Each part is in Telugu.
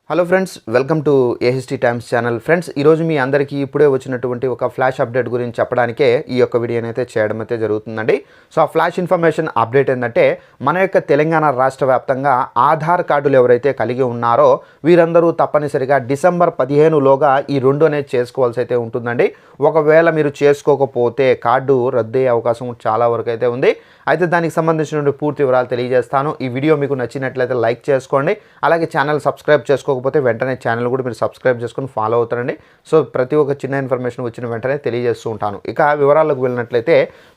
Hello friends, welcome to AHT times channel. Friends, ఈరోజు మీ అందరికీ ఇప్పుడే వచ్చినటువంటి ఒక ఫ్లాష్ అప్డేట్ గురించి చెప్పడానికే ఈ యొక్క వీడియోని అయితే చేయడం అయితే జరుగుతుందండి. సో ఆ ఫ్లాష్ ఇన్ఫర్మేషన్ అప్డేట్ ఏంటంటే, మన యొక్క తెలంగాణ రాష్ట్ర వ్యాప్తంగా ఆధార్ కార్డులు ఎవరైతే కలిగి ఉన్నారో వీరందరూ తప్పనిసరిగా డిసెంబర్ 15లోగా ఈ రెండు అనేది చేసుకోవాల్సి అయితే ఉంటుందండి. ఒకవేళ మీరు చేసుకోకపోతే కార్డు రద్దు అయ్యే అవకాశం చాలా వరకు అయితే ఉంది. అయితే దానికి సంబంధించిన పూర్తి వివరాలు తెలియజేస్తాను. ఈ వీడియో మీకు నచ్చినట్లయితే లైక్ చేసుకోండి. అలాగే ఛానల్ సబ్స్క్రైబ్ చేసుకోకపోతే వెంటనే ఛానల్ కూడా మీరు సబ్స్క్రైబ్ చేసుకొని ఫాలో అవుతారండి. సో ప్రతి ఒక్క చిన్న ఇన్ఫర్మేషన్ వచ్చిన వెంటనే తెలియజేస్తూ ఉంటాను. ఇక వివరాలకు వెళ్ళినట్లయితే,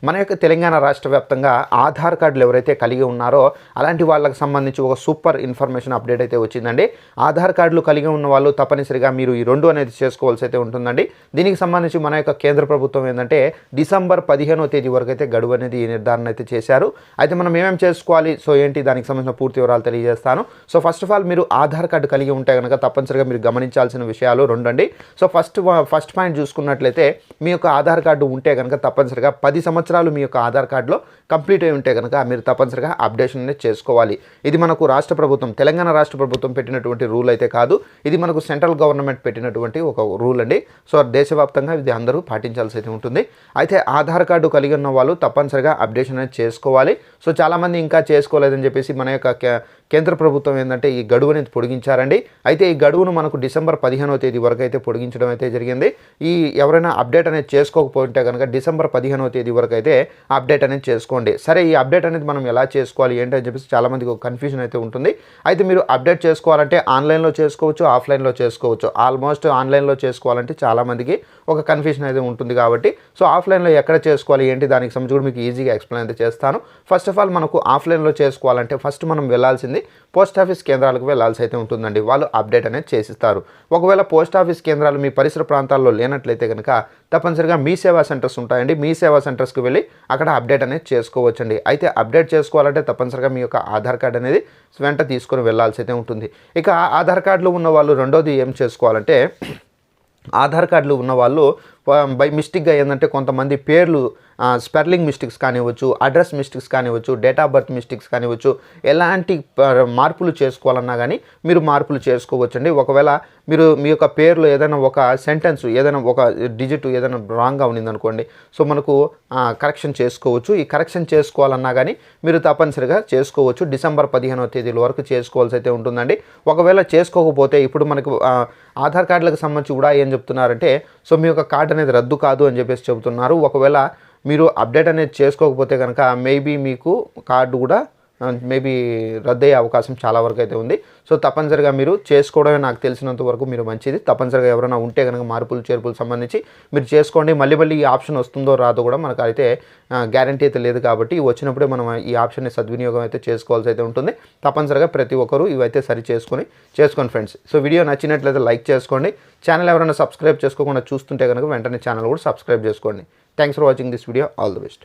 మన యొక్క తెలంగాణ రాష్ట్ర వ్యాప్తంగా ఆధార్ కార్డులు ఎవరైతే కలిగి ఉన్నారో అలాంటి వాళ్ళకి సంబంధించి ఒక సూపర్ ఇన్ఫర్మేషన్ అప్డేట్ అయితే వచ్చిందండి. ఆధార్ కార్డులు కలిగి ఉన్న వాళ్ళు తప్పనిసరిగా మీరు ఈ రెండు అనేది చేసుకోవాల్సి అయితే ఉంటుందండి. దీనికి సంబంధించి మన యొక్క కేంద్ర ప్రభుత్వం ఏంటంటే డిసెంబర్ 15వ తేదీ వరకు అయితే గడువు అనేది నిర్ధారణ అయితే చేశారు. అయితే మనం ఏమేమి చేసుకోవాలి, సో ఏంటి దానికి సంబంధించిన పూర్తి వివరాలు తెలియజేస్తాను. సో ఫస్ట్ ఆఫ్ ఆల్ మీరు ఆధార్ కార్డు కలిగి ఉంటే కనుక తప్పనిసరిగా మీరు గమనించాల్సిన విషయాలు రెండండి. సో ఫస్ట్ పాయింట్ చూసుకున్నట్లయితే, మీ యొక్క ఆధార్ కార్డు ఉంటే కనుక తప్పనిసరిగా 10 సంవత్సరాలు మీ యొక్క ఆధార్ కార్డులో కంప్లీట్ అయి ఉంటే కనుక మీరు తప్పనిసరిగా అప్డేషన్ అనేది చేసుకోవాలి. ఇది మనకు రాష్ట్ర ప్రభుత్వం, తెలంగాణ రాష్ట్ర ప్రభుత్వం పెట్టినటువంటి రూల్ అయితే కాదు. ఇది మనకు సెంట్రల్ గవర్నమెంట్ పెట్టినటువంటి ఒక రూల్ అండి. సో దేశవ్యాప్తంగా ఇది అందరూ పాటించాల్సి అయితే ఉంటుంది. అయితే ఆధార్ కార్డు కలిగి ఉన్న వాళ్ళు తప్పనిసరిగా అప్డేషన్ అనేది చేసుకోవాలి. సో చాలామంది ఇంకా చేసుకోలేదని చెప్పేసి మన యొక్క కేంద్ర ప్రభుత్వం ఏంటంటే ఈ గడువు అనేది పొడిగించారండి. అయితే ఈ గడువును మనకు డిసెంబర్ 15వ తేదీ వరకు అయితే పొడిగించడం అయితే జరిగింది. ఈ ఎవరైనా అప్డేట్ అనేది చేసుకోకపోతే కనుక డిసెంబర్ 15వ తేదీ వరకు అయితే అప్డేట్ అనేది చేసుకోండి. సరే, ఈ అప్డేట్ అనేది మనం ఎలా చేసుకోవాలి ఏంటని చెప్పేసి చాలామందికి ఒక కన్ఫ్యూజన్ అయితే ఉంటుంది. అయితే మీరు అప్డేట్ చేసుకోవాలంటే ఆన్లైన్లో చేసుకోవచ్చు, ఆఫ్లైన్లో చేసుకోవచ్చు. ఆల్మోస్ట్ ఆన్లైన్లో చేసుకోవాలంటే చాలామందికి ఒక కన్ఫ్యూజన్ అయితే ఉంటుంది కాబట్టి, సో ఆఫ్లైన్లో ఎక్కడ చేసుకోవాలి ఏంటి దానికి సంబంధించి కూడా మీకు ఈజీగా ఎక్స్ప్లెయిన్ అయితే చేస్తాను. ఫస్ట్ ఆఫ్ ఆల్ మనకు ఆఫ్లైన్లో చేసుకోవాలంటే ఫస్ట్ మనం వెళ్ళాల్సింది పోస్ట్ ఆఫీస్ కేంద్రాలకు వెళ్ళాల్సి అయితే ఉంటుందండి. వాళ్ళు అప్డేట్ అనేది చేసిస్తారు. ఒకవేళ పోస్ట్ ఆఫీస్ కేంద్రాలు మీ పరిసర ప్రాంతాల్లో లేనట్లయితే కనుక తప్పనిసరిగా మీ సేవా సెంటర్స్ ఉంటాయండి. మీ సేవా సెంటర్స్కి వెళ్ళి అక్కడ అప్డేట్ అనేది చేసుకోవచ్చండి. అయితే అప్డేట్ చేసుకోవాలంటే తప్పనిసరిగా మీ యొక్క ఆధార్ కార్డు అనేది వెంట తీసుకొని వెళ్ళాల్సి అయితే ఉంటుంది. ఇక ఆధార్ కార్డులు ఉన్న వాళ్ళు రెండోది ఏం చేసుకోవాలంటే, ఆధార్ కార్డులు ఉన్నవాళ్ళు బై మిస్టేక్గా ఏంటంటే కొంతమంది పేర్లు స్పెల్లింగ్ మిస్టేక్స్ కానివ్వచ్చు, అడ్రస్ మిస్టేక్స్ కానివ్వచ్చు, డేట్ ఆఫ్ బర్త్ మిస్టేక్స్ కానివ్వచ్చు, ఎలాంటి మార్పులు చేసుకోవాలన్నా కానీ మీరు మార్పులు చేసుకోవచ్చండి. ఒకవేళ మీరు మీ యొక్క పేరులో ఏదైనా ఒక సెంటెన్స్, ఏదైనా ఒక డిజిట్ ఏదైనా రాంగ్గా ఉండిందనుకోండి, సో మనకు కరెక్షన్ చేసుకోవచ్చు. ఈ కరెక్షన్ చేసుకోవాలన్నా కానీ మీరు తప్పనిసరిగా చేసుకోవచ్చు. డిసెంబర్ 15వ తేదీల వరకు చేసుకోవాల్సి అయితే ఉంటుందండి. ఒకవేళ చేసుకోకపోతే ఇప్పుడు మనకు ఆధార్ కార్డులకు సంబంధించి కూడా ఏం చెప్తున్నారంటే, సో మీ యొక్క కార్డు అనేది రద్దు కాదు అని చెప్పేసి చెబుతున్నారు. ఒకవేళ మీరు అప్డేట్ అనేది చేసుకోకపోతే కనుక మేబీ మీకు కార్డు కూడా మేబీ రద్దయ్యే అవకాశం చాలా వరకు అయితే ఉంది. సో తప్పనిసరిగా మీరు చేసుకోవడమే నాకు తెలిసినంత వరకు మీరు మంచిది. తప్పనిసరిగా ఎవరైనా ఉంటే కనుక మార్పులు చేర్పులు సంబంధించి మీరు చేసుకోండి. మళ్ళీ ఈ ఆప్షన్ వస్తుందో రాదో కూడా మనకు అయితే గ్యారంటీ అయితే లేదు కాబట్టి వచ్చినప్పుడే మనం ఈ ఆప్షన్ని సద్వినియోగం అయితే చేసుకోవాల్సి అయితే ఉంటుంది. తప్పనిసరిగా ప్రతి ఒక్కరూ ఇవైతే సరి చేసుకోండి ఫ్రెండ్స్. సో వీడియో నచ్చినట్లయితే లైక్ చేసుకోండి. ఛానల్ ఎవరైనా సబ్స్క్రైబ్ చేసుకోకుండా చూస్తుంటే కనుక వెంటనే ఛానల్ కూడా సబ్స్క్రైబ్ చేసుకోండి. Thanks for watching this video. All the best.